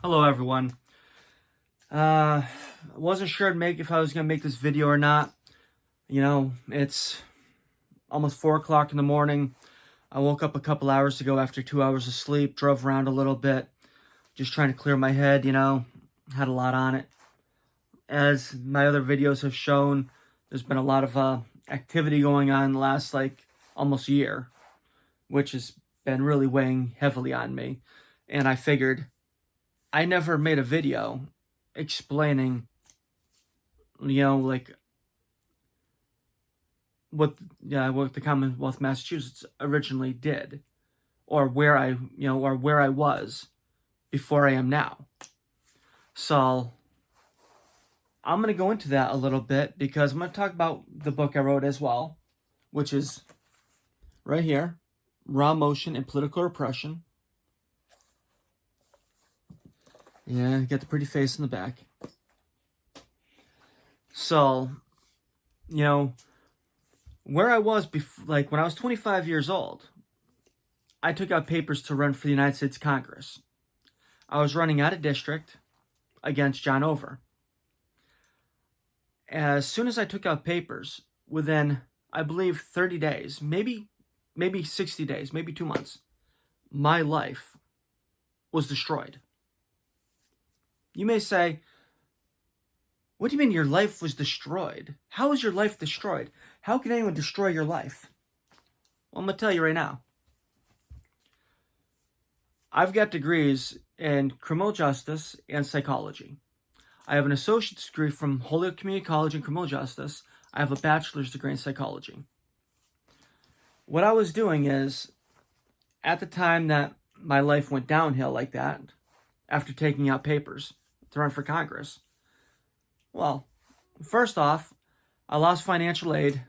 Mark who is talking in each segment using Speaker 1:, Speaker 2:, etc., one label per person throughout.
Speaker 1: Hello, everyone. I wasn't sure if I was gonna make this video or not. It's almost 4 o'clock in the morning. I woke up a couple hours ago after 2 hours of sleep, drove around a little bit, just trying to clear my head, had a lot on it. As my other videos have shown, there's been a lot of activity going on the last, almost year, which has been really weighing heavily on me. And I figured I never made a video explaining, what the Commonwealth of Massachusetts originally did, or where I was before I am now. So I'm going to go into that a little bit because I'm going to talk about the book I wrote as well, which is right here, Emotion and Political Repression. Yeah, got the pretty face in the back. So, where I was when I was 25 years old, I took out papers to run for the United States Congress. I was running out of district against John Over. As soon as I took out papers, within, I believe, 30 days, maybe 60 days, maybe 2 months, my life was destroyed. You may say, what do you mean your life was destroyed? How is your life destroyed? How can anyone destroy your life? Well, I'm going to tell you right now. I've got degrees in criminal justice and psychology. I have an associate's degree from Holyoke Community College in criminal justice. I have a bachelor's degree in psychology. What I was doing is, at the time that my life went downhill like that, after taking out papers to run for Congress, well, first off, I lost financial aid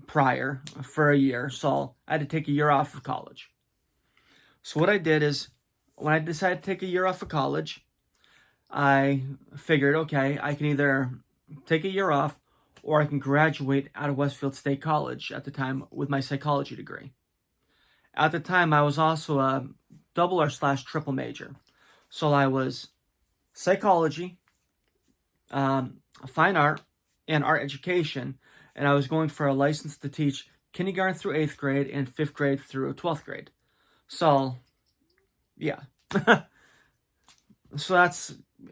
Speaker 1: prior for a year, so I had to take a year off of college. So what I did is, when I decided to take a year off of college, I figured, okay, I can either take a year off or I can graduate out of Westfield State College at the time with my psychology degree. At the time, I was also a double/triple major. So I was psychology, fine art, and art education, and I was going for a license to teach kindergarten through 8th grade and 5th grade through 12th grade. So, yeah.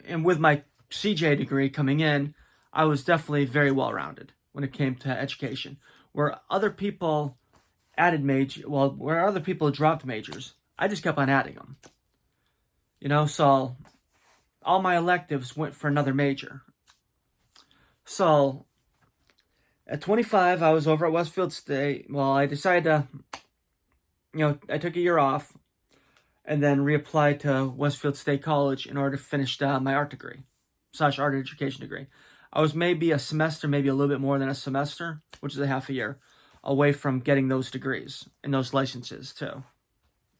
Speaker 1: And with my CJ degree coming in, I was definitely very well-rounded when it came to education. Where other people dropped majors, I just kept on adding them. So all my electives went for another major. So at 25, I was over at Westfield State. Well, I decided to, I took a year off and then reapplied to Westfield State College in order to finish my art degree, / art education degree. I was maybe a semester, maybe a little bit more than a semester, which is a half a year, away from getting those degrees and those licenses too.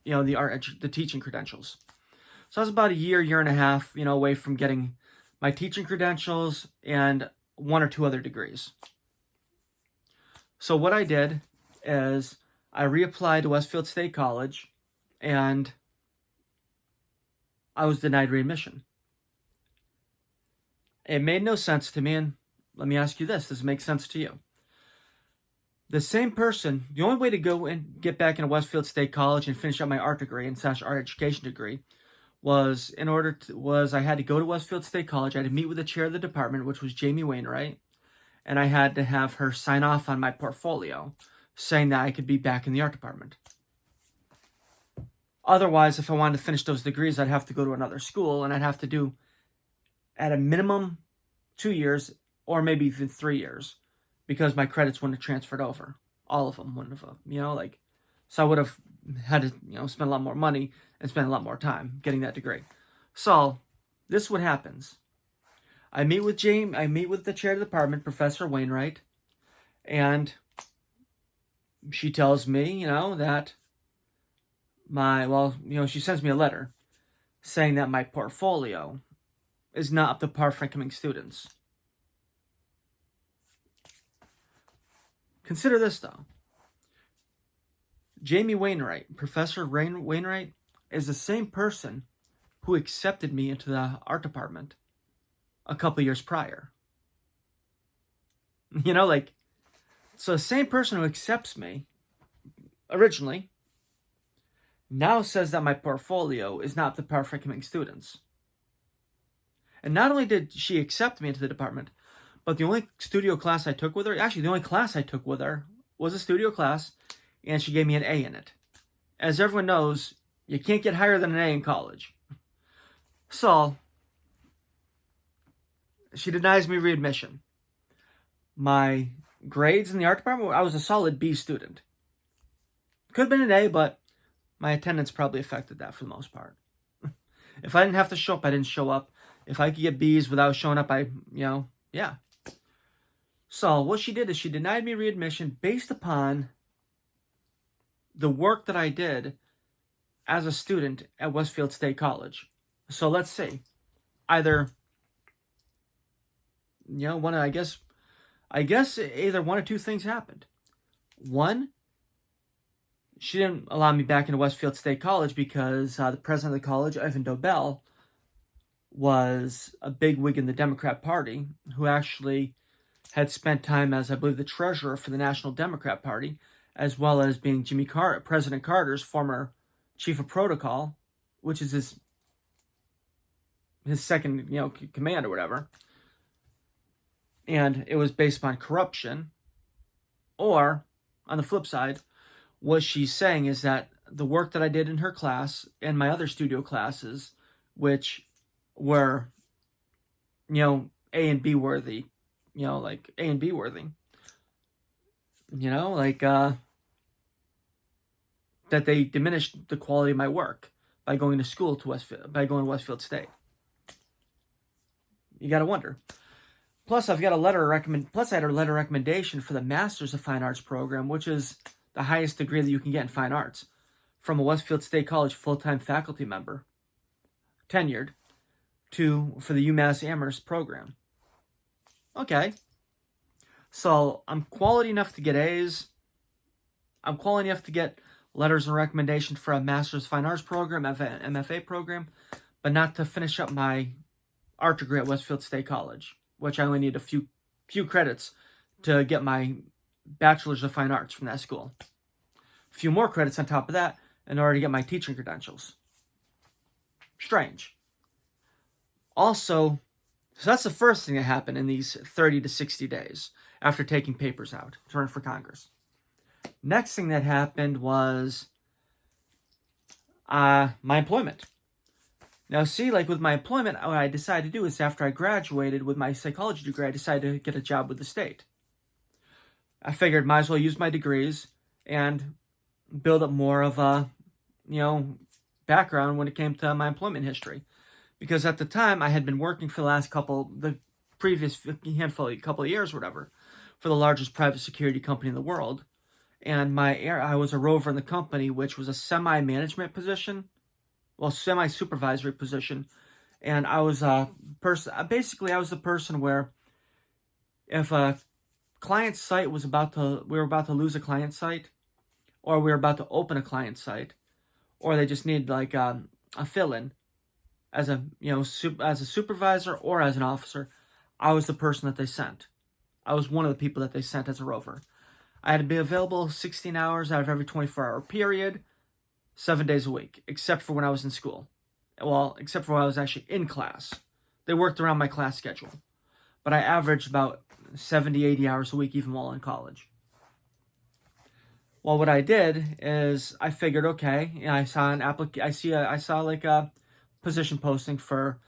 Speaker 1: The teaching credentials. So I was about a year and a half, away from getting my teaching credentials and 1 or 2 other degrees. So what I did is I reapplied to Westfield State College, and I was denied readmission. It made no sense to me, and let me ask you this. Does it make sense to you? The same person, the only way to go and get back into Westfield State College and finish up my art degree and / art education degree was I had to go to Westfield State College. I had to meet with the chair of the department, which was Jamie Wainwright, and I had to have her sign off on my portfolio saying that I could be back in the art department. Otherwise, if I wanted to finish those degrees, I'd have to go to another school, and I'd have to do, at a minimum, 2 years, or maybe even 3 years, because my credits wouldn't have transferred over. All of them wouldn't have, so I would have had to, spend a lot more money and spend a lot more time getting that degree. So, this is what happens. I meet with the chair of the department, Professor Wainwright, and she tells me, that she sends me a letter saying that my portfolio is not up to par for incoming students. Consider this, though. Jamie Wainwright, Professor Wainwright, is the same person who accepted me into the art department a couple years prior. You know, like, so the same person who accepts me originally now says that my portfolio is not the perfect among students. And not only did she accept me into the department, but the only studio class I took with her, actually the only class I took with her was a studio class, and she gave me an A in it. As everyone knows, you can't get higher than an A in college. So, she denies me readmission. My grades in the art department, I was a solid B student. Could have been an A, but my attendance probably affected that for the most part. If I didn't have to show up, I didn't show up. If I could get B's without showing up, yeah. So what she did is she denied me readmission based upon the work that I did as a student at Westfield State College. So let's see. Either, I guess either one or two things happened. One, she didn't allow me back into Westfield State College because the president of the college, Ivan Dobell, was a bigwig in the Democrat Party who actually had spent time as, I believe, the treasurer for the National Democrat Party, as well as being President Carter's former chief of protocol, which is his second, command or whatever. And it was based upon corruption. Or, on the flip side, what she's saying is that the work that I did in her class and my other studio classes, which were, A and B worthy, like A and B worthy, that they diminished the quality of my work by going to school to Westfield State. You got to wonder. Plus, I had a letter of recommendation for the Masters of Fine Arts program, which is the highest degree that you can get in fine arts, from a Westfield State College full-time faculty member, tenured, for the UMass Amherst program. Okay. So I'm quality enough to get A's. I'm quality enough to get letters of recommendation for a Master's of Fine Arts program, MFA program, but not to finish up my art degree at Westfield State College, which I only need a few credits to get my Bachelor's of Fine Arts from that school. A few more credits on top of that in order to get my teaching credentials. Strange. Also, so that's the first thing that happened in these 30 to 60 days after taking papers out to run for Congress. Next thing that happened was my employment. Now, see, like with my employment, what I decided to do is after I graduated with my psychology degree, I decided to get a job with the state. I figured might as well use my degrees and build up more of a, background when it came to my employment history. Because at the time, I had been working for the previous couple of years, whatever, for the largest private security company in the world. And I was a rover in the company, which was a semi-management position, semi-supervisory position. And I was I was the person where if a client site we were about to lose a client site, or we were about to open a client site, or they just need like a fill-in as a supervisor or as an officer, I was the person that they sent. I was one of the people that they sent as a rover. I had to be available 16 hours out of every 24-hour period, 7 days a week, except for when I was in school. Well, except for when I was actually in class. They worked around my class schedule. But I averaged about 70, 80 hours a week, even while in college. Well, what I did is I figured, okay, I saw a position posting for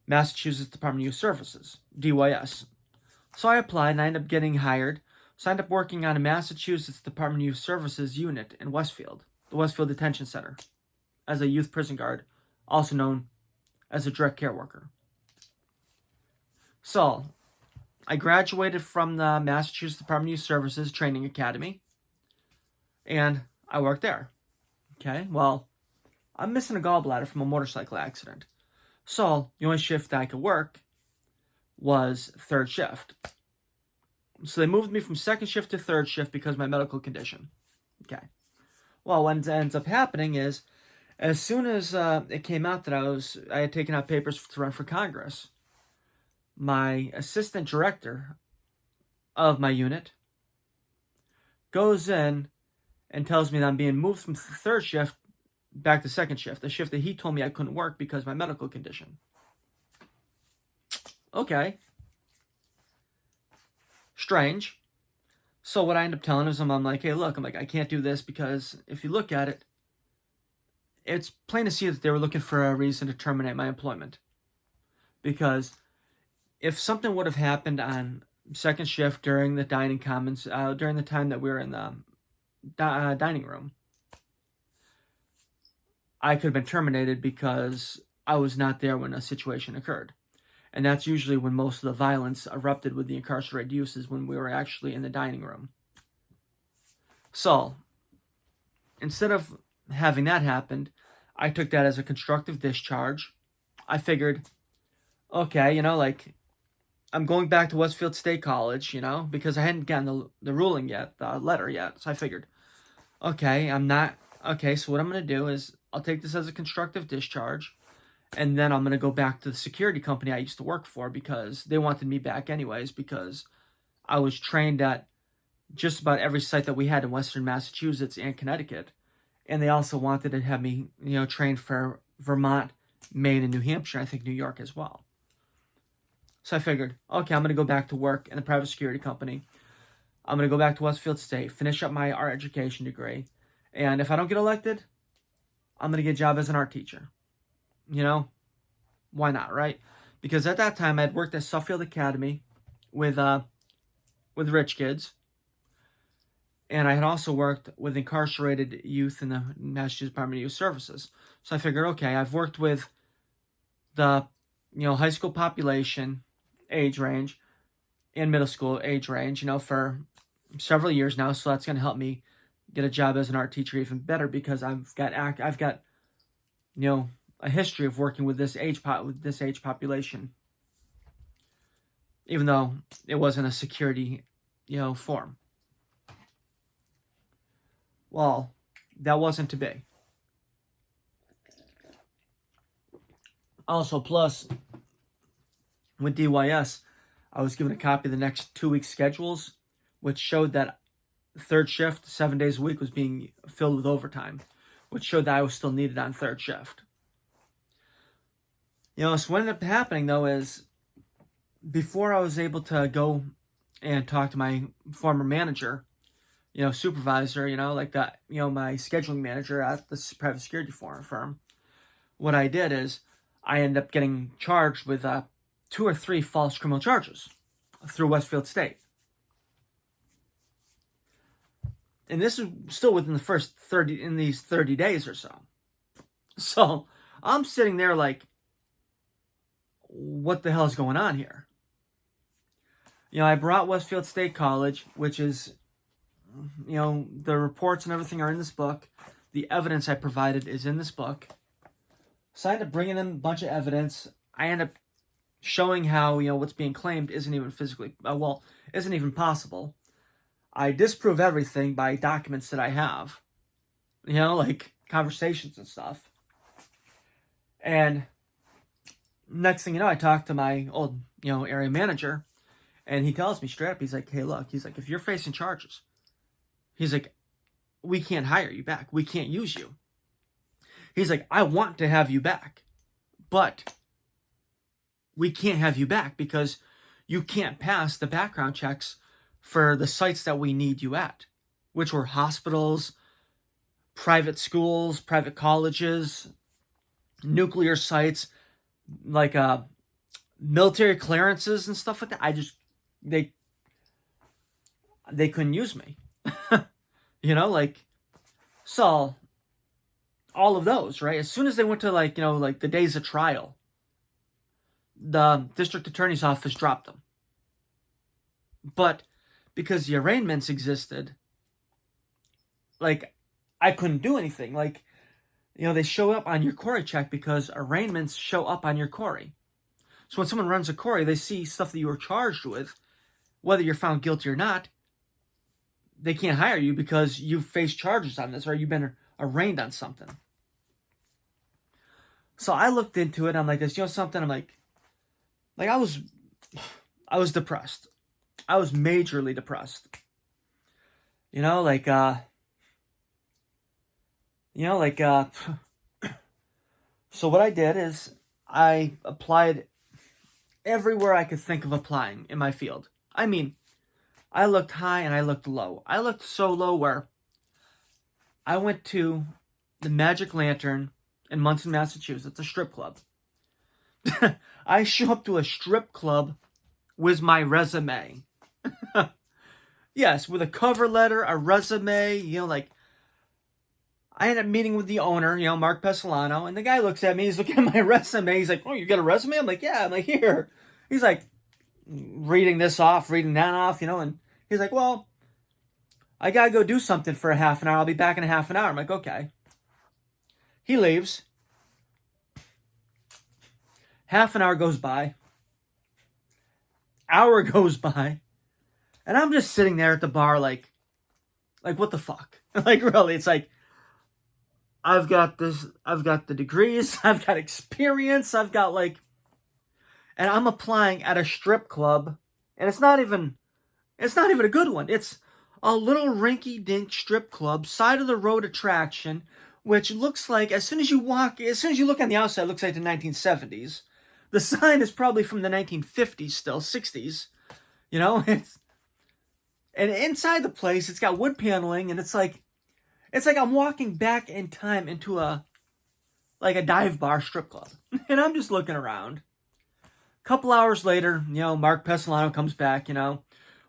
Speaker 1: Massachusetts Department of Youth Services, DYS. So I applied and I ended up getting hired. So I ended up working on a Massachusetts Department of Youth Services unit in Westfield, the Westfield Detention Center, as a youth prison guard, also known as a direct care worker. So I graduated from the Massachusetts Department of Youth Services Training Academy, and I worked there. Okay, well, I'm missing a gallbladder from a motorcycle accident. So the only shift I could work was third shift. So they moved me from second shift to third shift because of my medical condition. Okay. Well, what ends up happening is As soon as it came out that I had taken out papers to run for Congress, my assistant director of my unit goes in and tells me that I'm being moved from third shift back to second shift, the shift that he told me I couldn't work because of my medical condition. Okay. Strange. So what I end up telling him, I'm like, hey, look, I can't do this because if you look at it, it's plain to see that they were looking for a reason to terminate my employment. Because if something would have happened on second shift during the dining commons, during the time that we were in the dining room, I could have been terminated because I was not there when a situation occurred. And that's usually when most of the violence erupted with the incarcerated youth, is when we were actually in the dining room. So, instead of having that happen, I took that as a constructive discharge. I figured, okay, I'm going back to Westfield State College, because I hadn't gotten the ruling yet, the letter yet. So I figured, okay, so what I'm going to do is I'll take this as a constructive discharge, and then I'm going to go back to the security company I used to work for because they wanted me back anyways, because I was trained at just about every site that we had in Western Massachusetts and Connecticut. And they also wanted to have me, trained for Vermont, Maine, and New Hampshire, I think New York as well. So I figured, okay, I'm going to go back to work in the private security company. I'm going to go back to Westfield State, finish up my art education degree. And if I don't get elected, I'm going to get a job as an art teacher. Why not, right? Because at that time, I'd worked at Suffield Academy with rich kids. And I had also worked with incarcerated youth in the Massachusetts Department of Youth Services. So I figured, okay, I've worked with the, high school population age range and middle school age range, for several years now. So that's going to help me get a job as an art teacher even better, because I've got a history of working with this age population, even though it wasn't a security, form. Well, that wasn't to be. Also, plus, with DYS, I was given a copy of the next 2 weeks' schedules, which showed that third shift, 7 days a week, was being filled with overtime, which showed that I was still needed on third shift. So what ended up happening, though, is before I was able to go and talk to my former manager, supervisor, like that, my scheduling manager at the private security firm, what I did is I ended up getting charged with 2 or 3 false criminal charges through Westfield State. And this is still within the first 30 days or so. So I'm sitting there like, what the hell is going on here? I brought Westfield State College, which is, the reports and everything are in this book. The evidence I provided is in this book. So I ended up bringing in a bunch of evidence. I end up showing how, what's being claimed isn't even possible. I disprove everything by documents that I have, like conversations and stuff. And next thing you know, I talk to my old, area manager, and he tells me straight up, he's like, hey, look, if you're facing charges, he's like, we can't hire you back. We can't use you. He's like, I want to have you back, but we can't have you back because you can't pass the background checks for the sites that we need you at, which were hospitals, private schools, private colleges, nuclear sites, like military clearances and stuff like that. They couldn't use me. So all of those, right? As soon as they went to the days of trial, the district attorney's office dropped them. But because the arraignments existed, I couldn't do anything. They show up on your Corey check because arraignments show up on your Corey. So when someone runs a Corey, they see stuff that you were charged with, whether you're found guilty or not. They can't hire you because you've faced charges on this or you've been arraigned on something. So I looked into it. I'm like, this, something. I'm like I was depressed. I was majorly depressed. You know, like, you know, like, so what I did is I applied everywhere I could think of applying in my field. I mean, I looked high and I looked low. I looked so low where I went to the Magic Lantern in Munson, Massachusetts, a strip club. I show up to a strip club with my resume. Yes, with a cover letter, a resume, like, I ended up meeting with the owner, Mark Pesolano, and the guy looks at me, he's looking at my resume, he's like, oh, you got a resume? I'm like, yeah. I'm like, here. He's like, reading this off, reading that off, and he's like, well, I gotta go do something for a half an hour, I'll be back in a half an hour. I'm like, okay. He leaves. Half an hour goes by. Hour goes by. And I'm just sitting there at the bar like what the fuck? Like, really, it's like, I've got the degrees, I've got experience, I've got and I'm applying at a strip club, and it's not even a good one. It's a little rinky-dink strip club, side of the road attraction, which looks like, as soon as you look on the outside, it looks like the 1970s. The sign is probably from the 1950s still, 60s. And inside the place, it's got wood paneling, and it's like I'm walking back in time into a dive bar strip club. And I'm just looking around. A couple hours later, Mark Pesolano comes back,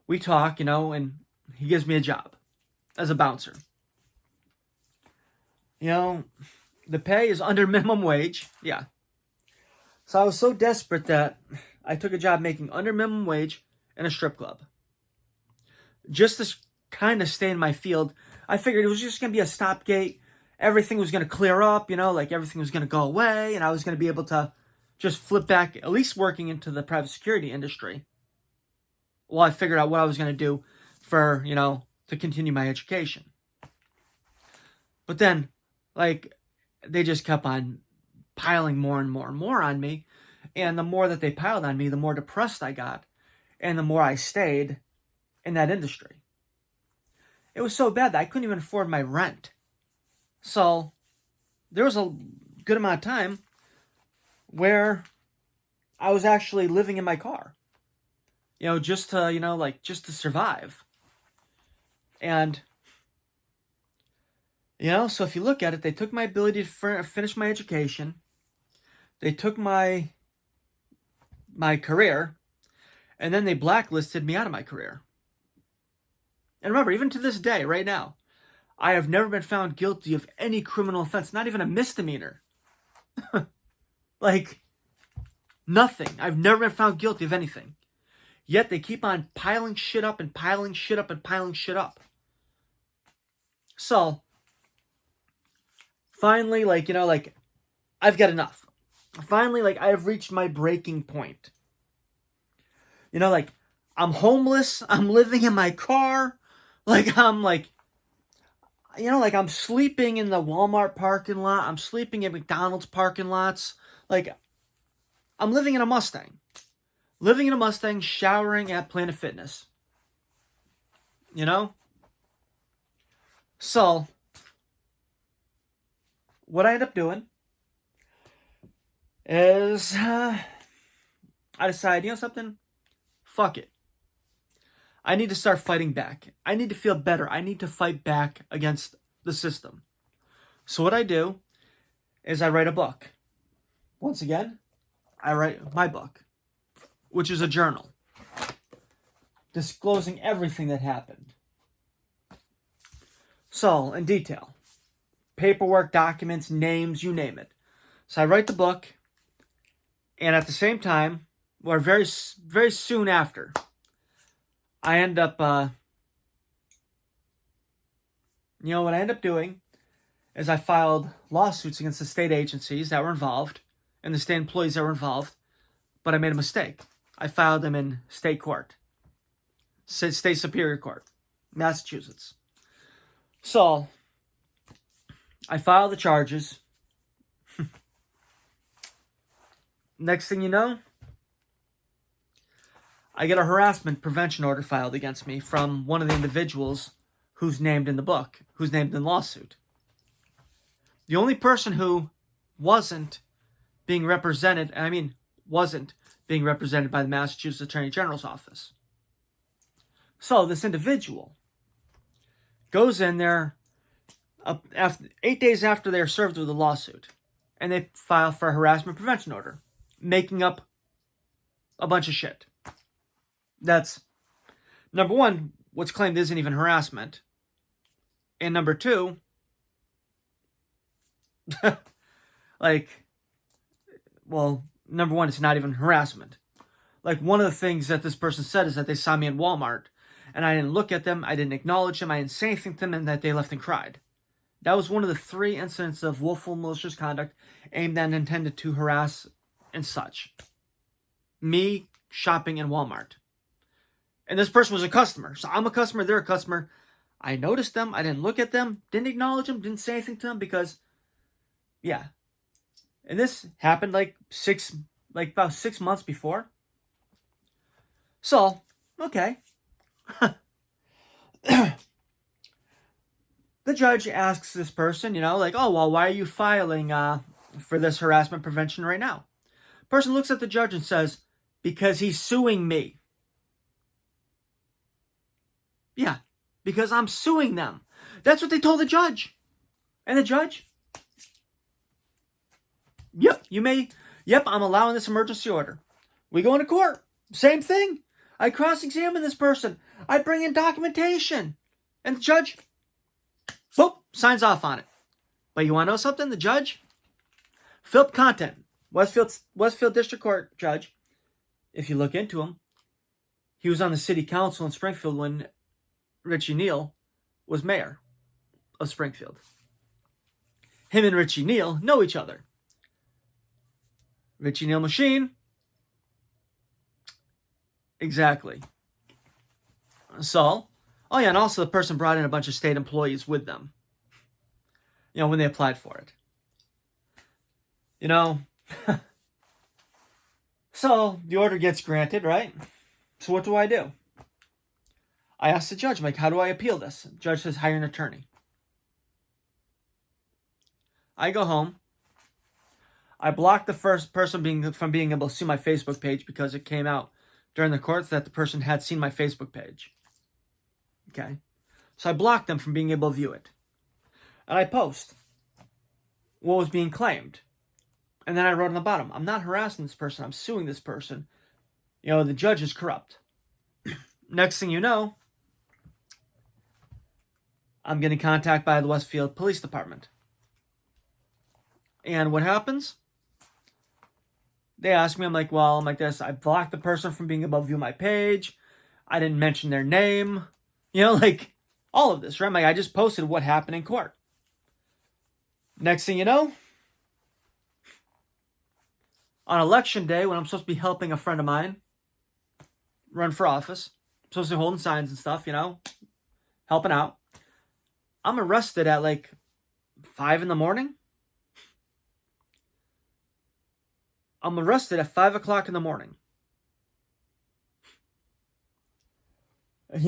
Speaker 1: we talk, and he gives me a job as a bouncer. The pay is under minimum wage. Yeah. So I was so desperate that I took a job making under minimum wage in a strip club. Just to kind of stay in my field. I figured it was just going to be a stopgate. Everything was going to clear up, everything was going to go away, and I was going to be able to just flip back, at least working into the private security industry. Well, I figured out what I was going to do for, to continue my education. But then, they just kept on piling more and more and more on me. And the more that they piled on me, the more depressed I got. And the more I stayed in that industry. It was so bad that I couldn't even afford my rent. So there was a good amount of time where I was actually living in my car. Just to, just to survive. And, so if you look at it, they took my ability to finish my education. They took my career, and then they blacklisted me out of my career. And remember, even to this day, right now, I have never been found guilty of any criminal offense, not even a misdemeanor. Nothing. I've never been found guilty of anything. Yet they keep on piling shit up and piling shit up and piling shit up. So, finally, I've got enough. Finally, I have reached my breaking point. I'm homeless. I'm living in my car. I'm sleeping in the Walmart parking lot. I'm sleeping in McDonald's parking lots. I'm living in a Mustang. Living in a Mustang, showering at Planet Fitness. So, what I end up doing is, I decide, something? Fuck it. I need to start fighting back. I need to feel better. I need to fight back against the system. So what I do is I write a book. Once again, I write my book, which is a journal, disclosing everything that happened. So, in detail. Paperwork, documents, names, you name it. So I write the book, and at the same time, or very, very soon after, I end up, what I end up doing is I filed lawsuits against the state agencies that were involved and the state employees that were involved, but I made a mistake. I filed them in state court, state superior court, Massachusetts. So, I filed the charges. Next thing you know, I get a harassment prevention order filed against me from one of the individuals who's named in the book, who's named in the lawsuit. The only person who wasn't being represented by the Massachusetts Attorney General's office. So this individual goes in there 8 days after they're served with a lawsuit, and they file for a harassment prevention order, making up a bunch of shit. That's, number one, what's claimed isn't even harassment. And number two, number one, it's not even harassment. Like, one of the things that this person said is that they saw me in Walmart, and I didn't look at them, I didn't acknowledge them, I didn't say anything to them, and that they left and cried. That was one of the 3 incidents of willful malicious conduct aimed at and intended to harass and such. Me shopping in Walmart. And this person was a customer. So I'm a customer, they're a customer. I noticed them, I didn't look at them, didn't acknowledge them, didn't say anything to them because, yeah. And this happened about 6 months before. So, okay. The judge asks this person, oh, well, why are you filing for this harassment prevention right now? Person looks at the judge and says, because he's suing me. Yeah, because I'm suing them. That's what they told the judge. And the judge, I'm allowing this emergency order. We go into court. Same thing. I cross-examine this person. I bring in documentation. And the judge, signs off on it. But you want to know something? The judge, Philip Content, Westfield District Court judge, if you look into him, he was on the city council in Springfield when Richie Neal was mayor of Springfield. Him and Richie Neal know each other. Richie Neal machine. Exactly. So, and also the person brought in a bunch of state employees with them. When they applied for it. So, the order gets granted, right? So what do? I asked the judge, I'm like, how do I appeal this? The judge says, hire an attorney. I go home. I blocked the first person from being able to see my Facebook page because it came out during the courts that the person had seen my Facebook page. Okay? So I blocked them from being able to view it. And I post what was being claimed. And then I wrote on the bottom, I'm not harassing this person, I'm suing this person. The judge is corrupt. Next thing you know, I'm getting contacted by the Westfield Police Department. And what happens? They ask me, I'm like this, I blocked the person from being able to view my page. I didn't mention their name. All of this, right? I just posted what happened in court. Next thing you know, on election day, when I'm supposed to be helping a friend of mine run for office, I'm supposed to be holding signs and stuff, helping out, I'm arrested at 5 in the morning. I'm arrested at 5 o'clock in the morning. You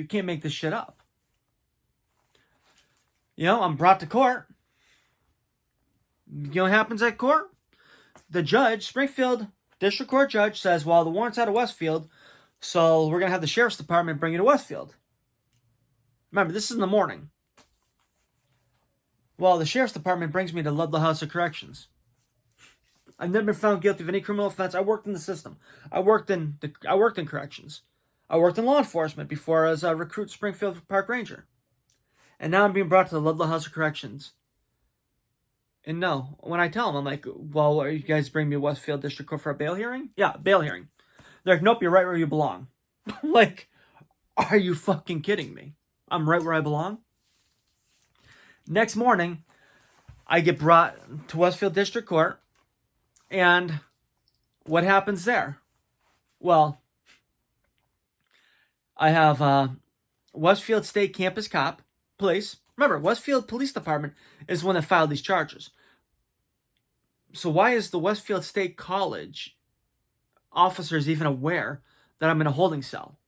Speaker 1: can't make this shit up. I'm brought to court. What happens at court? The judge, Springfield District Court judge, says, well, the warrant's out of Westfield, so we're going to have the sheriff's department bring you to Westfield. Remember, this is in the morning. Well, the sheriff's department brings me to Ludlow House of Corrections. I've never been found guilty of any criminal offense. I worked in the system. I worked in corrections. I worked in law enforcement before I was a recruit Springfield Park Ranger. And now I'm being brought to the Ludlow House of Corrections. And no, when I tell them, I'm like, well, are you guys bringing me to Westfield District Court for a bail hearing? Yeah, bail hearing. They're like, nope, you're right where you belong. Are you fucking kidding me? I'm right where I belong? Next morning, I get brought to Westfield District Court. And what happens there? Well, I have Westfield State Campus Cop, police, Remember, Westfield Police Department is the one that filed these charges. So why is the Westfield State College officers even aware that I'm in a holding cell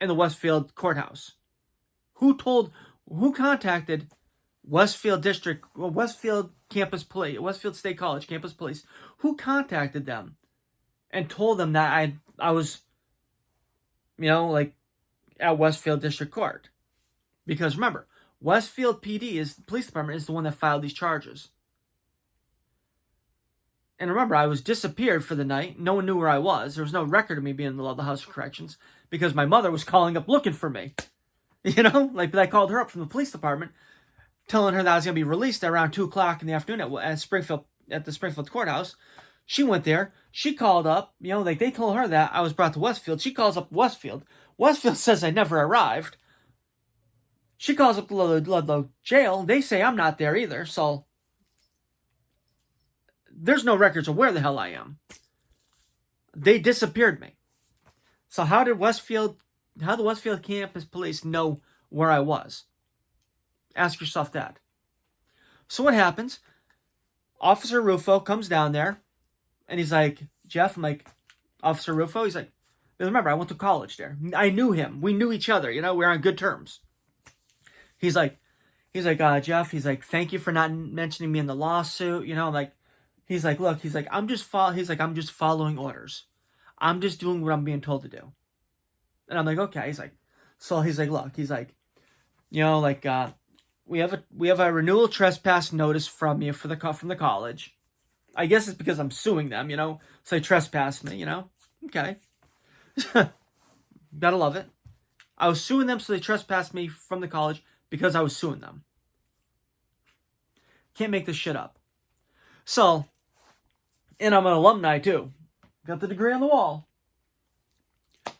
Speaker 1: in the Westfield courthouse? Who contacted Westfield Campus Police, Westfield State College Campus Police? Who contacted them and told them that I was, at Westfield District Court? Because remember, Westfield PD Police Department is the one that filed these charges. And remember, I was disappeared for the night. No one knew where I was. There was no record of me being in the House of Corrections because my mother was calling up looking for me. I called her up from the police department, telling her that I was going to be released at around 2 o'clock in the afternoon at the Springfield courthouse. She went there. She called up. They told her that I was brought to Westfield. She calls up Westfield. Westfield says I never arrived. She calls up the Ludlow jail. They say I'm not there either. So there's no records of where the hell I am. They disappeared me. So how the Westfield Campus Police know where I was? Ask yourself that. So what happens? Officer Rufo comes down there, and he's like, Jeff, I'm like, Officer Rufo? He's like, remember, I went to college there. I knew him. We knew each other. We're on good terms. He's like, Jeff, he's like, thank you for not mentioning me in the lawsuit. He's like, look, I'm just following orders. I'm just doing what I'm being told to do. And I'm like, okay. He's like, look, we have a renewal trespass notice from you from the college. I guess it's because I'm suing them, so they trespassed me, Okay. Gotta love it. I was suing them, so they trespassed me from the college because I was suing them. Can't make this shit up. So, and I'm an alumni too. Got the degree on the wall.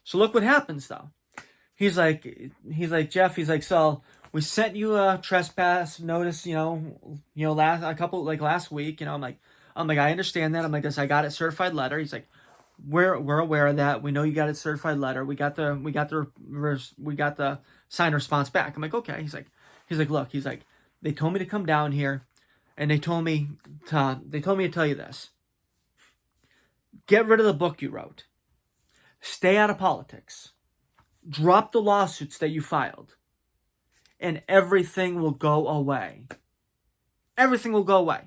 Speaker 1: So look what happens though. He's like, Jeff, so we sent you a trespass notice, last week, I'm like, I understand that. I'm like, I got it certified letter. He's like, we're aware of that. We know you got it certified letter. We got the signed response back. I'm like, okay. He's like, look, they told me to come down here, and they told me to tell you this. Get rid of the book you wrote. Stay out of politics. Drop the lawsuits that you filed, and everything will go away. Everything will go away.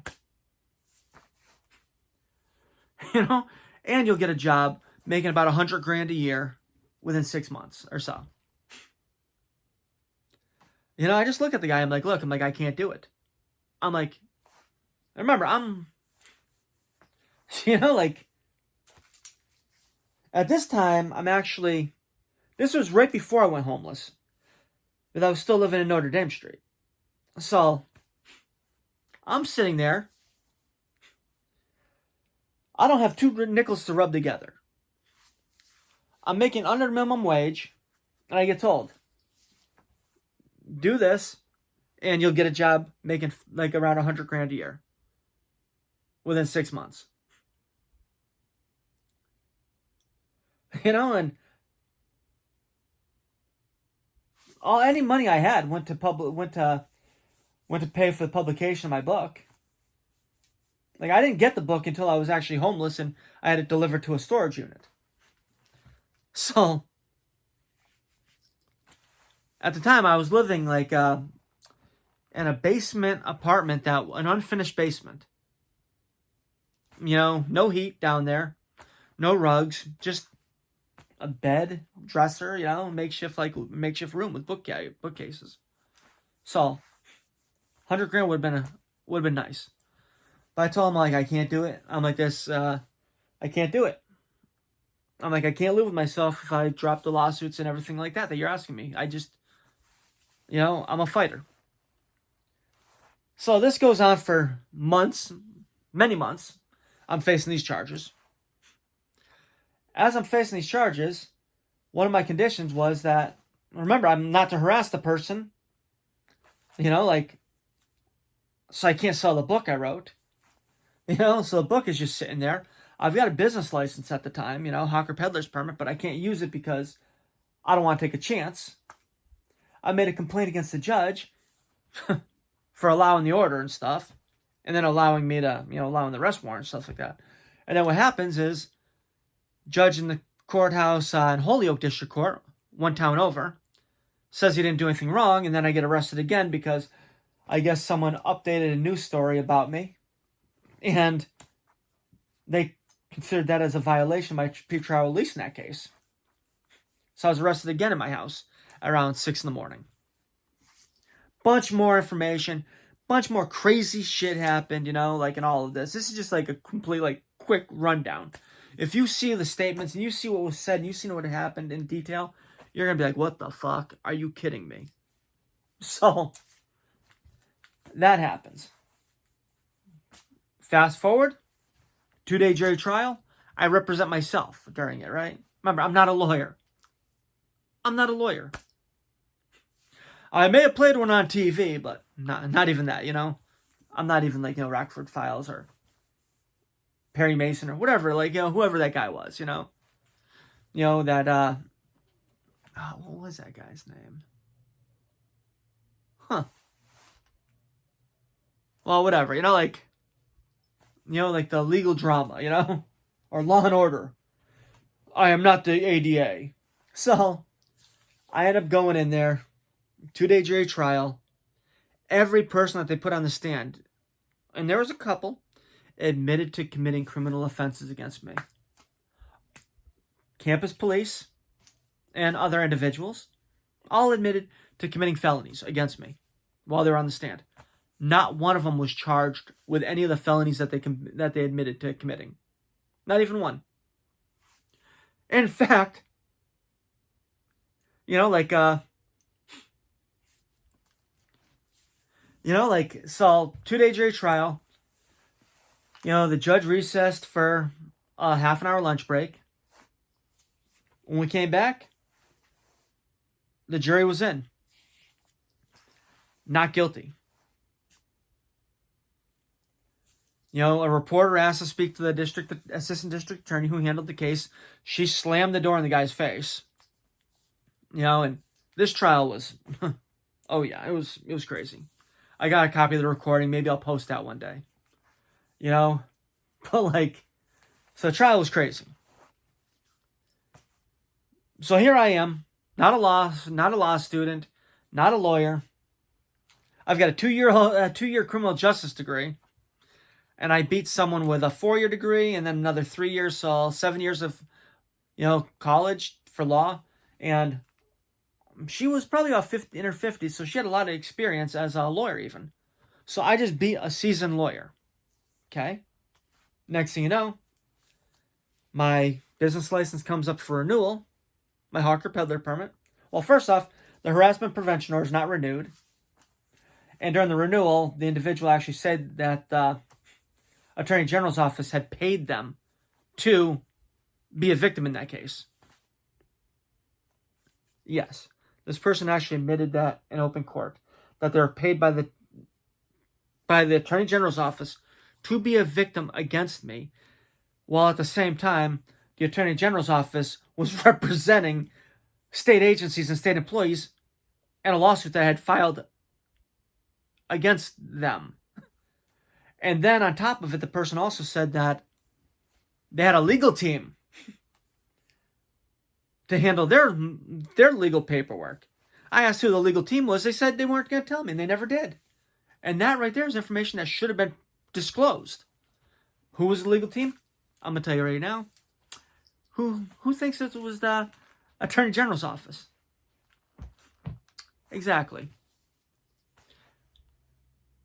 Speaker 1: And you'll get a job making about $100,000 a year within 6 months or so. I just look at the guy. I'm like, look, I can't do it. I'm like, remember, at this time, this was right before I went homeless. But I was still living in Notre Dame Street. So, I'm sitting there. I don't have 2 nickels to rub together. I'm making under minimum wage, and I get told, do this, and you'll get a job making around $100,000 a year within 6 months. And any money I had went to pay for the publication of my book. I didn't get the book until I was actually homeless and I had it delivered to a storage unit. So, at the time, I was living in a basement apartment, an unfinished basement. No heat down there, no rugs, just a bed, dresser, makeshift room with bookcases. So, $100,000 would have been nice. But I told him, I can't do it. I'm like this, I can't do it. I'm like, I can't live with myself if I drop the lawsuits and everything like that you're asking me. I just, I'm a fighter. So this goes on for months, many months. I'm facing these charges. As I'm facing these charges, one of my conditions was that, remember, I'm not to harass the person, so I can't sell the book I wrote. So the book is just sitting there. I've got a business license at the time, hawker peddler's permit, but I can't use it because I don't want to take a chance. I made a complaint against the judge. for allowing the order and stuff, and then allowing me to, allowing the arrest warrant and stuff like that. And then what happens is, judge in the courthouse in Holyoke District Court, one town over, says he didn't do anything wrong, and then I get arrested again because I guess someone updated a news story about me, and they considered that as a violation of my pretrial release in that case. So I was arrested again in my house around 6 in the morning. Bunch more information, bunch more crazy shit happened, in all of this. This is just like a complete, quick rundown. If you see the statements and you see what was said and you see what happened in detail, you're going to be like, what the fuck? Are you kidding me? So, that happens. Fast forward, 2-day jury trial. I represent myself during it, right? Remember, I'm not a lawyer. I may have played one on TV, but not even that, I'm not even Rockford Files or Perry Mason or whatever, whoever that guy was, that, what was that guy's name? Well, whatever, the legal drama, or Law and Order. I am not the ADA. So, I end up going in there, 2-day jury trial. Every person that they put on the stand, and there was a couple, admitted to committing criminal offenses against me. Campus police and other individuals all admitted to committing felonies against me while they were on the stand. Not one of them was charged with any of the felonies that they admitted to committing. Not even one. In fact, so 2-day jury trial, the judge recessed for a half an hour lunch break. When we came back, the jury was in. Not guilty. A reporter asked to speak to the assistant district attorney who handled the case. She slammed the door in the guy's face. And this trial was, oh yeah, it was crazy. I got a copy of the recording. Maybe I'll post that one day. But so the trial was crazy. So here I am, not a law student, not a lawyer. I've got a 2-year criminal justice degree, and I beat someone with a 4-year degree and then another 3 years, so 7 years of, college for law. And she was probably about in her 50s, so she had a lot of experience as a lawyer even. So I just beat a seasoned lawyer. Okay? Next thing you know, my business license comes up for renewal, my hawker peddler permit. Well, first off, the harassment prevention order is not renewed. And during the renewal, the individual actually said that the Attorney General's office had paid them to be a victim in that case. Yes, this person actually admitted that in open court, that they were paid by the Attorney General's office to be a victim against me, while at the same time, the Attorney General's office was representing state agencies and state employees in a lawsuit that I had filed against them. And then on top of it, the person also said that they had a legal team to handle their legal paperwork. I asked who the legal team was. They said they weren't going to tell me, and they never did. And that right there is information that should have been disclosed. Who was the legal team? I'm going to tell you right now. Who thinks it was the Attorney General's office? Exactly.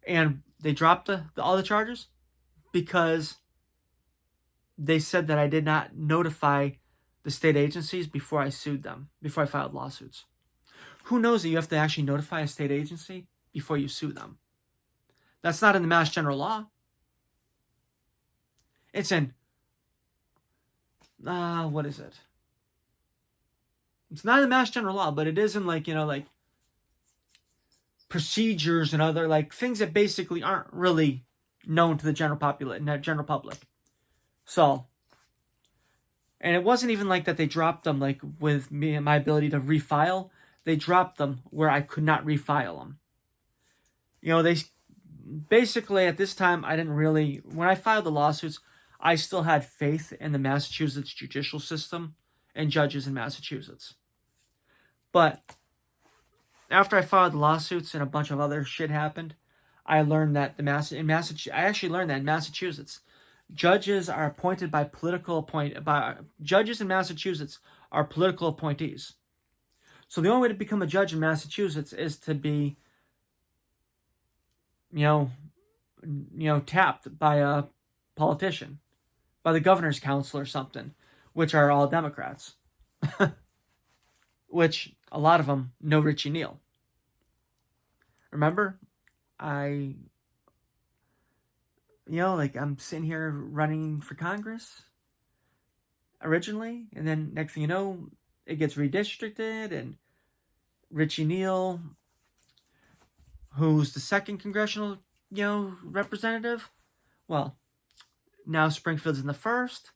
Speaker 1: And they dropped all the charges because they said that I did not notify the state agencies before I sued them, before I filed lawsuits. Who knows that you have to actually notify a state agency before you sue them? That's not in the Mass General Law. It's in, what is it? It's not in the Mass General Law, but it is in procedures and other things that basically aren't really known to the general public. So, and it wasn't even that they dropped them with me and my ability to refile. They dropped them where I could not refile them. they basically, at this time, I didn't really, when I filed the lawsuits, I still had faith in the Massachusetts judicial system and judges in Massachusetts. But after I filed the lawsuits and a bunch of other shit happened, I learned that I actually learned that in Massachusetts, judges are appointed by judges in Massachusetts are political appointees. So the only way to become a judge in Massachusetts is to be, tapped by a politician, by the governor's council or something, which are all Democrats. Which a lot of them know Richie Neal. Remember, I'm sitting here running for Congress originally, and then next thing you know, it gets redistricted, and Richie Neal, who's the second congressional, representative, well, now Springfield's in the first.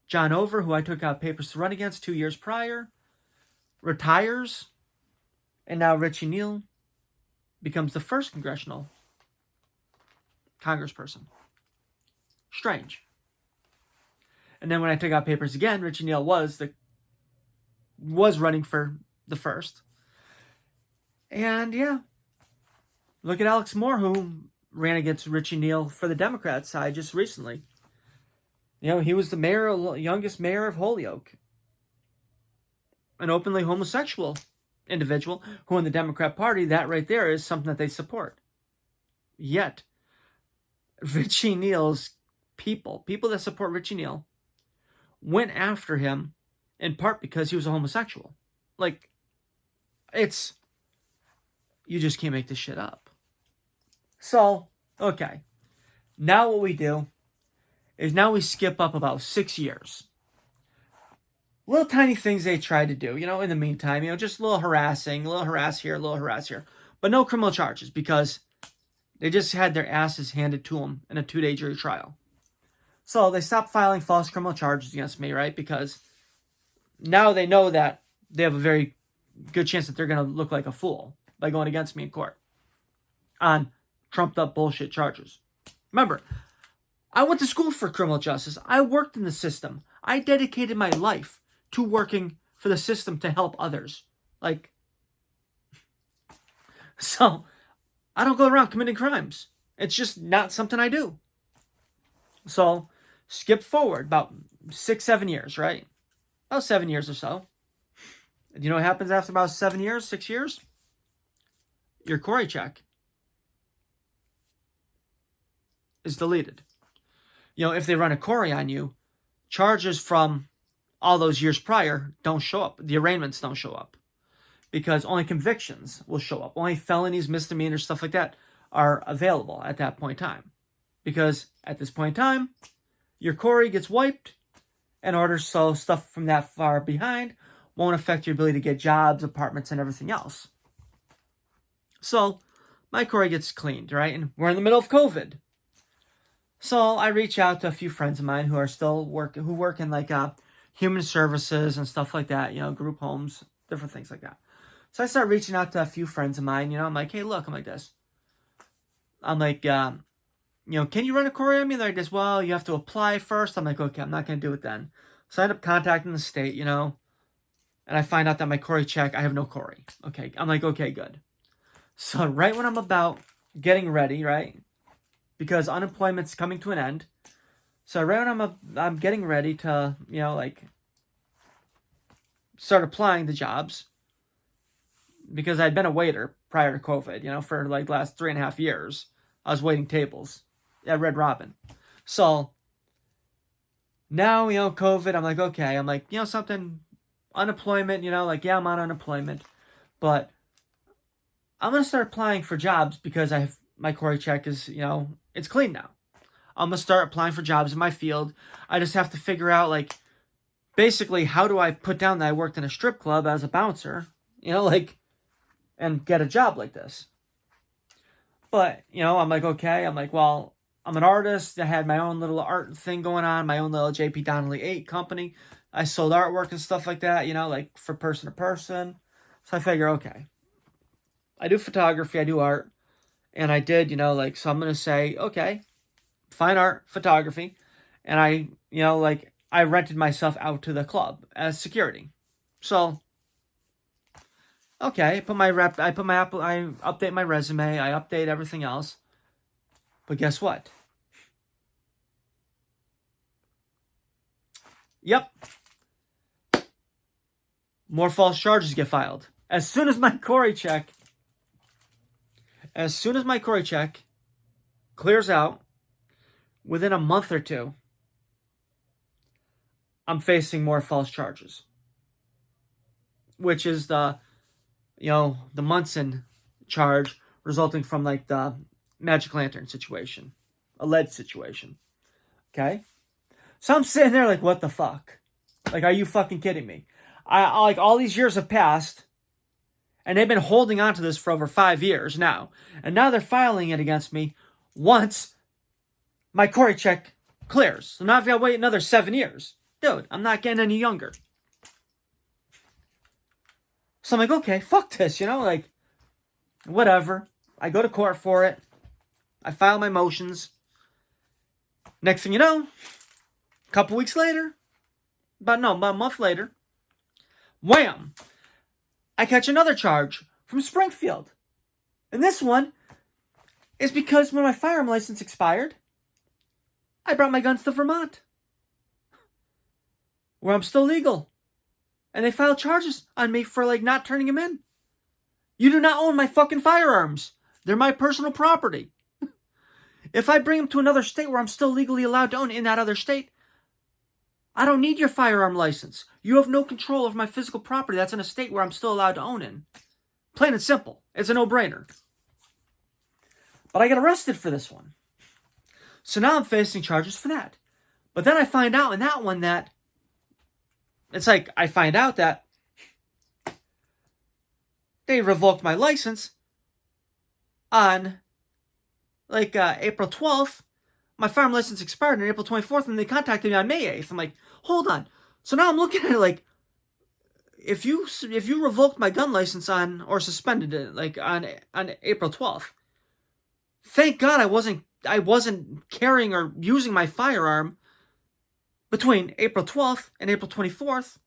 Speaker 1: John Over, who I took out papers to run against 2 years prior, retires, and now Richie Neal becomes the first congressional congressperson. Strange. And then when I took out papers again, Richie Neal was running for the first. And yeah, look at Alex Moore, who ran against Richie Neal for the Democrat side just recently. He was the youngest mayor of Holyoke. An openly homosexual individual who in the Democrat Party, that right there is something that they support. Yet, Richie Neal's people that support Richie Neal, went after him in part because he was a homosexual. You just can't make this shit up. So, okay. Now what we do is we skip up about 6 years. Little tiny things they tried to do, in the meantime, just a little harass here, a little harass here. But no criminal charges because they just had their asses handed to them in a 2-day jury trial. So they stopped filing false criminal charges against me, right? Because now they know that they have a very good chance that they're going to look like a fool by going against me in court on trumped up bullshit charges. Remember, I went to school for criminal justice. I worked in the system. I dedicated my life to working for the system to help others. So I don't go around committing crimes. It's just not something I do. So skip forward about 6-7 years, right? About 7 years or so. And you know what happens after about 7 years, 6 years? Your Corey check is deleted. If they run a Corey on you, charges from all those years prior don't show up. The arraignments don't show up because only convictions will show up. Only felonies, misdemeanors, stuff like that are available at that point in time. Because at this point in time, your Corey gets wiped in order so stuff from that far behind won't affect your ability to get jobs, apartments, and everything else. So my Corey gets cleaned, right? And we're in the middle of COVID. So I reach out to a few friends of mine who are still work in human services and stuff like that, group homes, different things like that. So I start reaching out to a few friends of mine, I'm like, hey, look, I'm like this. I'm like, can you run a Corey on me? They're like this, well, you have to apply first. I'm like, okay, I'm not going to do it then. So I end up contacting the state, and I find out that my Corey check, I have no Corey. Okay, I'm like, okay, good. So right when I'm about getting ready, right, because unemployment's coming to an end, so right when I'm getting ready to, start applying to jobs, because I'd been a waiter prior to COVID, for the last 3.5 years. I was waiting tables at Red Robin. So now, COVID, I'm like, okay, I'm like, something, unemployment, yeah, I'm on unemployment, but I'm going to start applying for jobs because my Corey check is, it's clean now. I'm going to start applying for jobs in my field. I just have to figure out, basically, how do I put down that I worked in a strip club as a bouncer, and get a job like this. But, I'm like, okay. I'm like, well, I'm an artist. I had my own little art thing going on, my own little JP Donnelly 8 company. I sold artwork and stuff like that, for person to person. So I figure, okay. I do photography, I do art. And I did, so I'm going to say, okay, fine art, photography. And I, I rented myself out to the club as security. So, okay, I update my resume, I update everything else. But guess what? Yep. More false charges get filed. As soon as my Corey check clears out, within a month or two, I'm facing more false charges. Which is the Munson charge resulting from like the Magic Lantern situation. Alleged situation. Okay? So I'm sitting there like, what the fuck? Like, are you fucking kidding me? I like, all these years have passed, and they've been holding on to this for over 5 years now. And now they're filing it against me once my Corey check clears. So now I've got to wait another 7 years. Dude, I'm not getting any younger. So I'm like, okay, fuck this, like, whatever. I go to court for it. I file my motions. Next thing you know, a couple weeks later, about a month later, wham! I catch another charge from Springfield. And this one is because when my firearm license expired, I brought my guns to Vermont, where I'm still legal. And they filed charges on me for, like, not turning them in. You do not own my fucking firearms. They're my personal property. If I bring them to another state where I'm still legally allowed to own in that other state, I don't need your firearm license. You have no control over my physical property that's in a state where I'm still allowed to own in. Plain and simple. It's a no-brainer. But I got arrested for this one. So now I'm facing charges for that. But then I find out in that one that it's like, I find out that they revoked my license on, like, April 12th. My firearm license expired on April 24th, and they contacted me on May 8th. I'm like, hold on. So now I'm looking at it like, if you revoked my gun license or suspended it, like, on April 12th, thank God I wasn't carrying or using my firearm between April 12th and April 24th,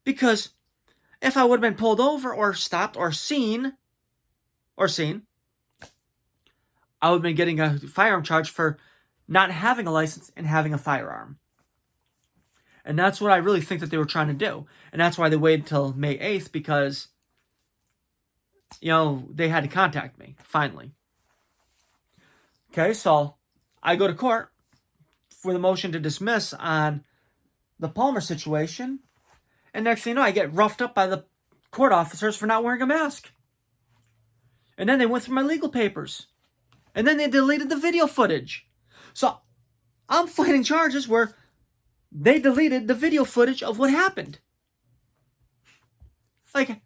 Speaker 1: because if I would have been pulled over or stopped or seen, I would have been getting a firearm charge for not having a license and having a firearm. And that's what I really think that they were trying to do. And that's why they waited till May 8th, because, they had to contact me, finally. Okay, so I go to court for the motion to dismiss on the Palmer situation. And next thing you know, I get roughed up by the court officers for not wearing a mask. And then they went through my legal papers. And then they deleted the video footage. So I'm fighting charges where they deleted the video footage of what happened. Like,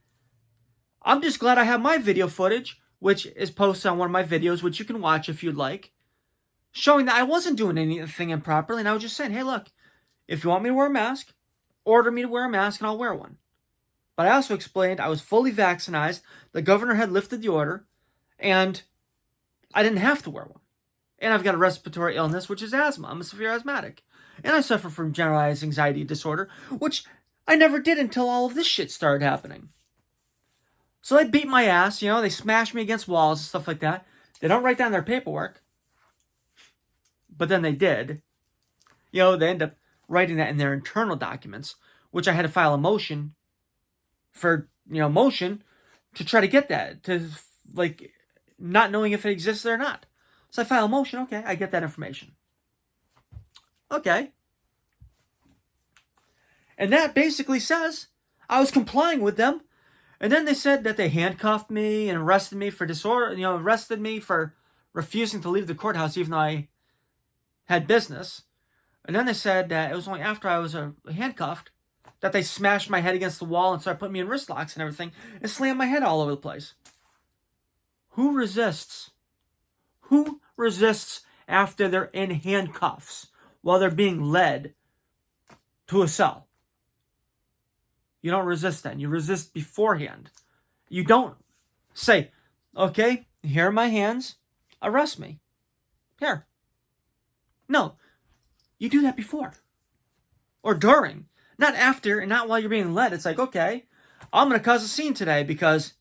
Speaker 1: I'm just glad I have my video footage, which is posted on one of my videos, which you can watch if you'd like, showing that I wasn't doing anything improperly, and I was just saying, hey, look, if you want me to wear a mask, order me to wear a mask and I'll wear one. But I also explained I was fully vaccinated, the governor had lifted the order, and I didn't have to wear one. And I've got a respiratory illness, which is asthma. I'm a severe asthmatic. And I suffer from generalized anxiety disorder, which I never did until all of this shit started happening. So they beat my ass, they smash me against walls and stuff like that. They don't write down their paperwork. But then they did. They end up writing that in their internal documents, which I had to file a motion for, motion to try to get that, to, like, not knowing if it exists or not. So I file a motion, okay, I get that information. Okay. And that basically says I was complying with them. And then they said that they handcuffed me and arrested me for arrested me for refusing to leave the courthouse even though I had business. And then they said that it was only after I was handcuffed that they smashed my head against the wall and started putting me in wrist locks and everything and slammed my head all over the place. Who resists? Who resists after they're in handcuffs while they're being led to a cell? You don't resist then. You resist beforehand. You don't say, okay, here are my hands, arrest me. Here. No, you do that before. Or during. Not after and not while you're being led. It's like, okay, I'm going to cause a scene today because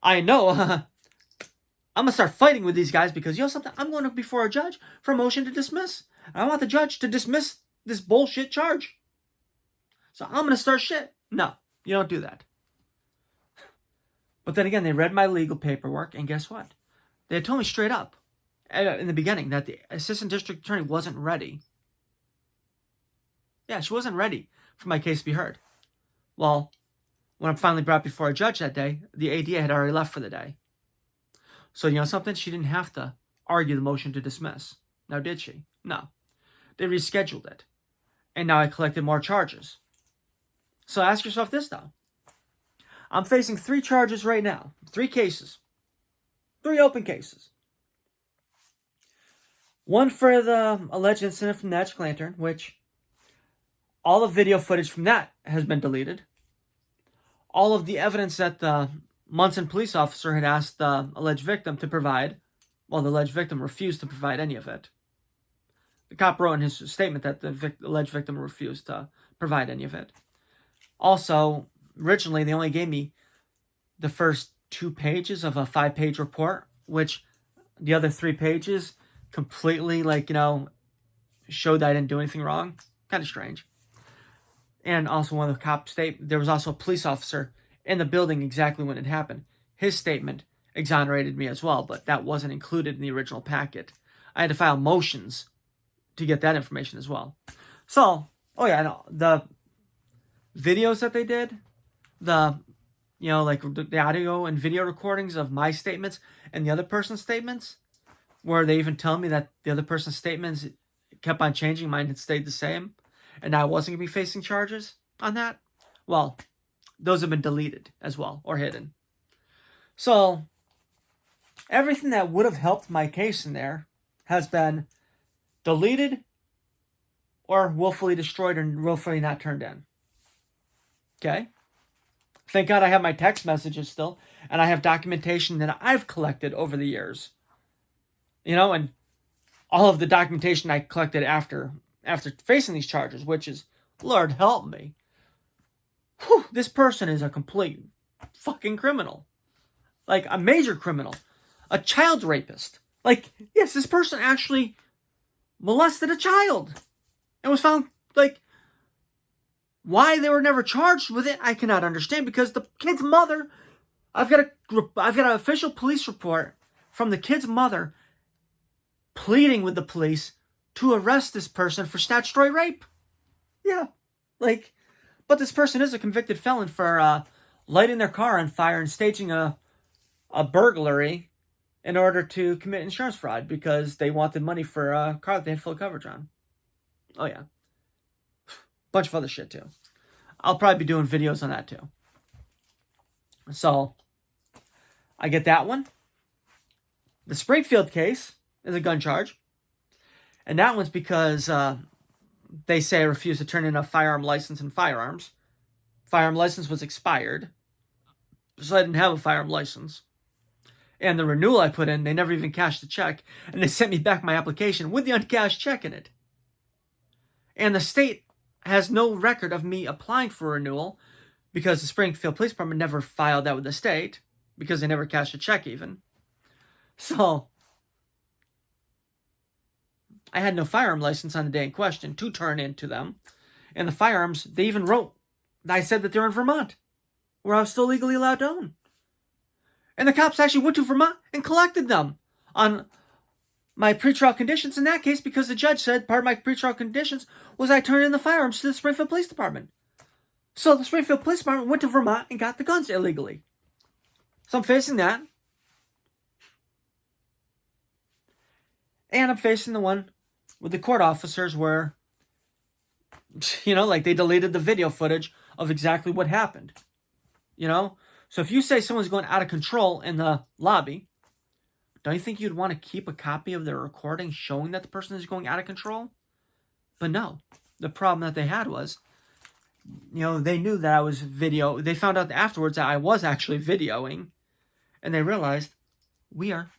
Speaker 1: I know I'm going to start fighting with these guys because, you know something, I'm going before a judge for a motion to dismiss. I want the judge to dismiss this bullshit charge. So I'm going to start shit. No, you don't do that. But then again, they read my legal paperwork, and guess what? They had told me straight up in the beginning that the assistant district attorney wasn't ready. Yeah, she wasn't ready for my case to be heard. Well, when I'm finally brought before a judge that day, the ADA had already left for the day. So you know something? She didn't have to argue the motion to dismiss. Now, did she? No. They rescheduled it. And now I collected more charges. So ask yourself this, though. I'm facing 3 charges right now. 3 cases. 3 open cases. One for the alleged incident from the Magic Lantern, which all the video footage from that has been deleted. All of the evidence that the Munson police officer had asked the alleged victim to provide, well, the alleged victim refused to provide any of it. The cop wrote in his statement that the alleged victim refused to provide any of it. Also, originally, they only gave me the first 2 pages of a 5-page report, which the other 3 pages completely, showed that I didn't do anything wrong. Kind of strange. And also one of the cops there was also a police officer in the building exactly when it happened. His statement exonerated me as well, but that wasn't included in the original packet. I had to file motions to get that information as well. So, the videos that they did, the audio and video recordings of my statements and the other person's statements, where they even tell me that the other person's statements kept on changing, mine had stayed the same, and I wasn't going to be facing charges on that. Well, those have been deleted as well, or hidden. So, everything that would have helped my case in there has been deleted or willfully destroyed and willfully not turned in. Okay? Thank God I have my text messages still, and I have documentation that I've collected over the years. And all of the documentation I collected after facing these charges, which is, Lord help me. Whew, this person is a complete fucking criminal. Like, a major criminal. A child rapist. Yes, this person actually molested a child. And was found, why they were never charged with it, I cannot understand. Because the kid's mother, I've got an official police report from the kid's mother pleading with the police to arrest this person for statutory rape. Yeah. But this person is a convicted felon for lighting their car on fire and staging a burglary in order to commit insurance fraud because they wanted money for a car that they had full coverage on. Oh, yeah. Bunch of other shit, too. I'll probably be doing videos on that, too. So, I get that one. The Springfield case is a gun charge. And that one's because they say I refused to turn in a firearm license and firearms. Firearm license was expired, so I didn't have a firearm license. And the renewal I put in, they never even cashed the check, and they sent me back my application with the uncashed check in it. And the state has no record of me applying for renewal because the Springfield Police Department never filed that with the state because they never cashed a check even. So, I had no firearm license on the day in question to turn in to them. And the firearms, they even wrote, I said that they're in Vermont, where I was still legally allowed to own. And the cops actually went to Vermont and collected them on my pretrial conditions in that case because the judge said part of my pretrial conditions was I turned in the firearms to the Springfield Police Department. So the Springfield Police Department went to Vermont and got the guns illegally. So I'm facing that. And I'm facing the one with the court officers where, they deleted the video footage of exactly what happened. So if you say someone's going out of control in the lobby, don't you think you'd want to keep a copy of their recording showing that the person is going out of control? But no. The problem that they had was, they knew that I was they found out afterwards that I was actually videoing. And they realized, we are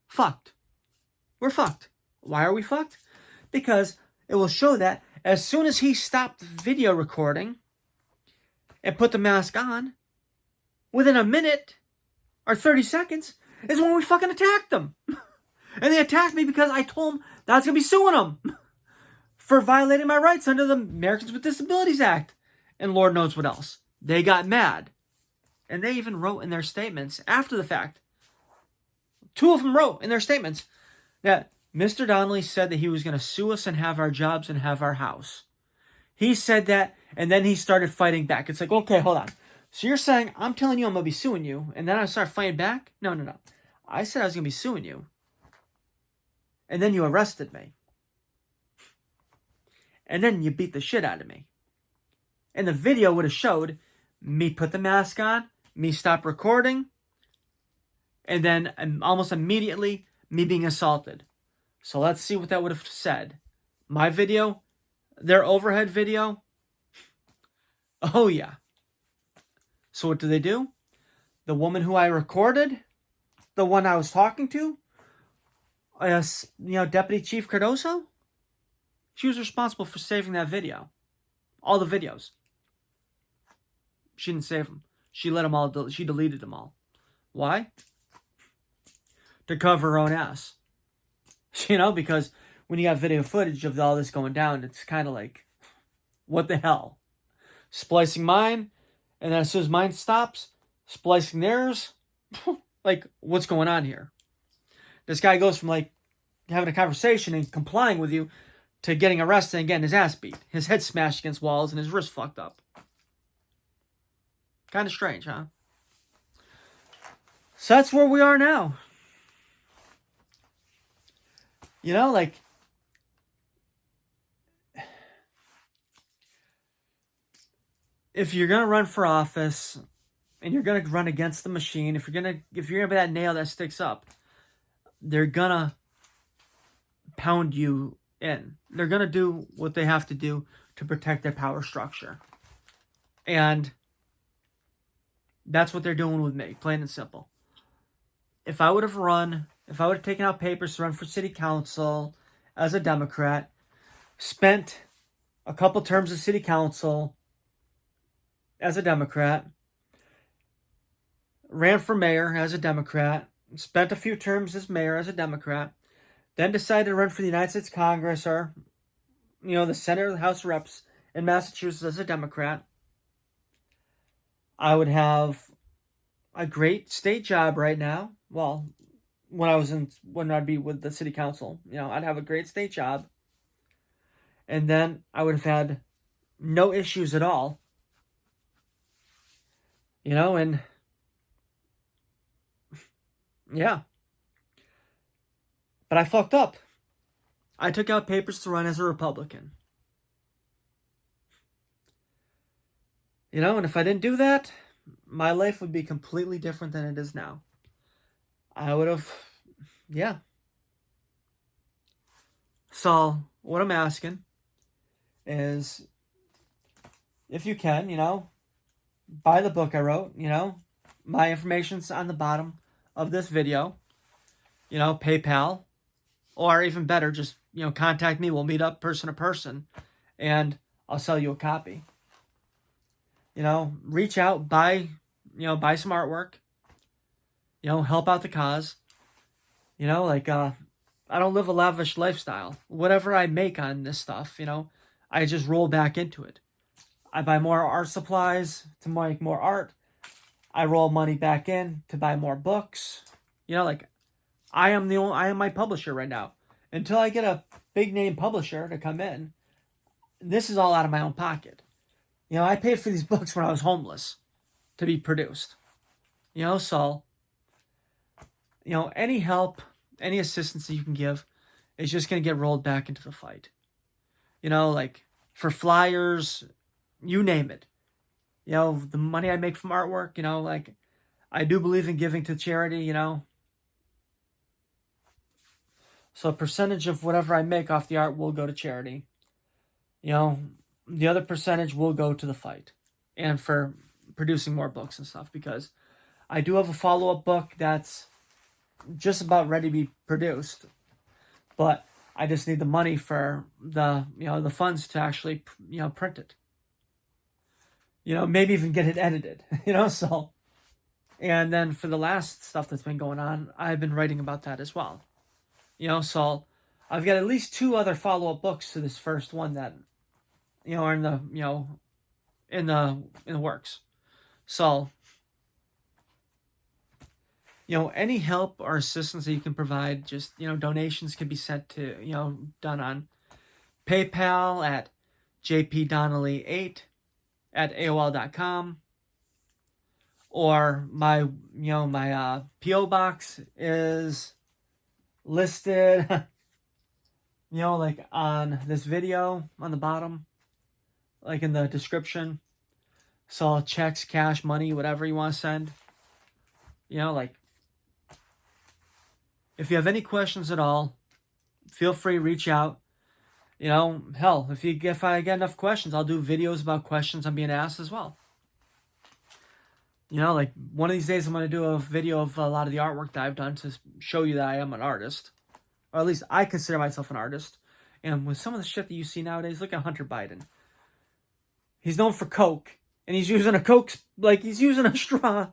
Speaker 1: fucked. We're fucked. Why are we fucked? Because it will show that as soon as he stopped video recording and put the mask on, within a minute or 30 seconds is when we fucking attacked them. And they attacked me because I told them that I was going to be suing them for violating my rights under the Americans with Disabilities Act. And Lord knows what else. They got mad. And they even wrote in their statements after the fact. 2 of them wrote in their statements that Mr. Donnelly said that he was going to sue us and have our jobs and have our house. He said that, and then he started fighting back. It's like, okay, hold on. So you're saying, I'm telling you I'm going to be suing you, and then I start fighting back? No. I said I was going to be suing you. And then you arrested me. And then you beat the shit out of me. And the video would have showed me put the mask on, me stop recording, and then almost immediately me being assaulted. So let's see what that would have said. My video, their overhead video. Oh yeah. So what do they do? The woman who I recorded, the one I was talking to, Deputy Chief Cardoso, she was responsible for saving that video. All the videos. She didn't save them. She let them all, she deleted them all. Why? To cover her own ass. Because when you got video footage of all this going down, it's kind of like, what the hell? Splicing mine, and then as soon as mine stops, splicing theirs. Like, what's going on here? This guy goes from like having a conversation and complying with you to getting arrested and getting his ass beat. His head smashed against walls and his wrist fucked up. Kind of strange, huh? So that's where we are now. If you're going to run for office and you're going to run against the machine, if you're going to be that nail that sticks up, they're going to pound you in. They're going to do what they have to do to protect their power structure. And that's what they're doing with me, plain and simple. If I would have taken out papers to run for city council as a Democrat, spent a couple terms of city council as a Democrat, ran for mayor as a Democrat, spent a few terms as mayor as a Democrat, then decided to run for the United States Congress or, the Senate or the House of Reps in Massachusetts as a Democrat, I would have a great state job right now. Well, when I'd be with the city council, I'd have a great state job. And then I would have had no issues at all. And yeah. But I fucked up. I took out papers to run as a Republican. And if I didn't do that, my life would be completely different than it is now. I would have, yeah. So, what I'm asking is, if you can, buy the book I wrote, my information's on the bottom of this video, PayPal, or even better, just, contact me. We'll meet up person to person, and I'll sell you a copy. Reach out, buy some artwork, help out the cause. I don't live a lavish lifestyle. Whatever I make on this stuff, I just roll back into it. I buy more art supplies to make more art. I roll money back in to buy more books. I am my publisher right now. Until I get a big name publisher to come in, this is all out of my own pocket. I paid for these books when I was homeless to be produced. So, any help, any assistance that you can give is just going to get rolled back into the fight. For flyers, you name it. The money I make from artwork, I do believe in giving to charity, So a percentage of whatever I make off the art will go to charity. The other percentage will go to the fight and for producing more books and stuff, because I do have a follow-up book that's just about ready to be produced. But I just need the money for the, the funds to actually, print it. Maybe even get it edited, so. And then for the last stuff that's been going on, I've been writing about that as well. So I've got at least 2 other follow-up books to this first one that, are in the, in the works. So, any help or assistance that you can provide, just, donations can be sent to, done on PayPal at jpdonnelly8@aol.com, or my P.O. box is listed, like on this video on the bottom, like in the description. So checks, cash, money, whatever you want to send. Like, if you have any questions at all, feel free to reach out. Hell, if I get enough questions, I'll do videos about questions I'm being asked as well. Like, one of these days I'm going to do a video of a lot of the artwork that I've done to show you that I am an artist. Or at least I consider myself an artist. And with some of the shit that you see nowadays, look at Hunter Biden. He's known for coke. And he's using he's using a straw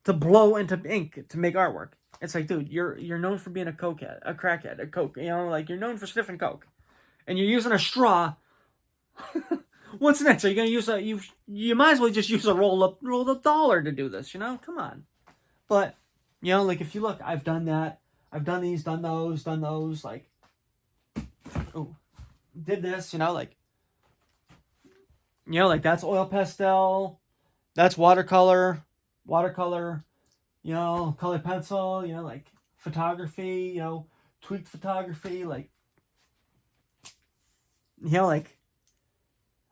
Speaker 1: to blow into ink to make artwork. It's like, dude, you're known for being a cokehead, a crackhead, a coke. Like, you're known for sniffing coke. And you're using a straw. What's next? Are you gonna use you might as well just use a roll up dollar to do this, Come on. But, like, if you look, I've done that. I've done these, done those, like, did this, like, that's oil pastel, that's watercolor, colored pencil, like, photography, tweaked photography, like, like,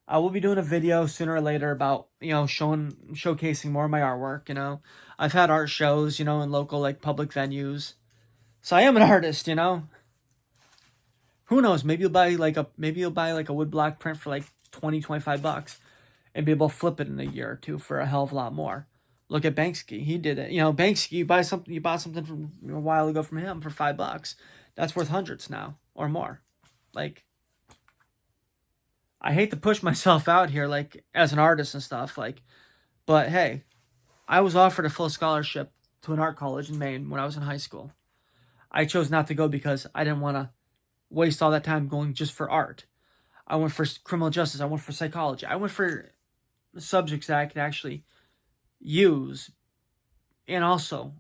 Speaker 1: I will be doing a video sooner or later about, showcasing more of my artwork, I've had art shows, in local, like, public venues. So I am an artist, Who knows? Maybe you'll buy like a woodblock print for like $20-25 and be able to flip it in a year or 2 for a hell of a lot more. Look at Banksy. He did it. Banksy, you bought something from a while ago from him for $5. That's worth hundreds now or more. Like, I hate to push myself out here, like, as an artist and stuff, like, but hey, I was offered a full scholarship to an art college in Maine when I was in high school. I chose not to go because I didn't want to waste all that time going just for art. I went for criminal justice. I went for psychology. I went for subjects that I could actually use. And also,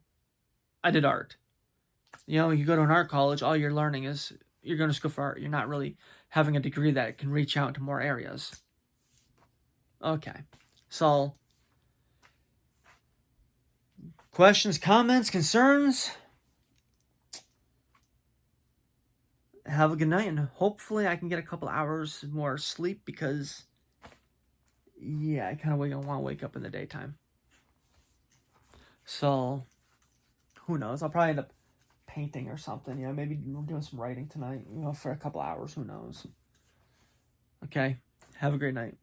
Speaker 1: I did art. You go to an art college, all you're learning is you're going to school for art. You're not really having a degree that can reach out to more areas. Okay. So, questions, comments, concerns? Have a good night, and hopefully I can get a couple hours more sleep because, yeah, I kind of want to wake up in the daytime. So, who knows? I'll probably end up painting or something, maybe doing some writing tonight, for a couple hours, who knows? Okay, have a great night.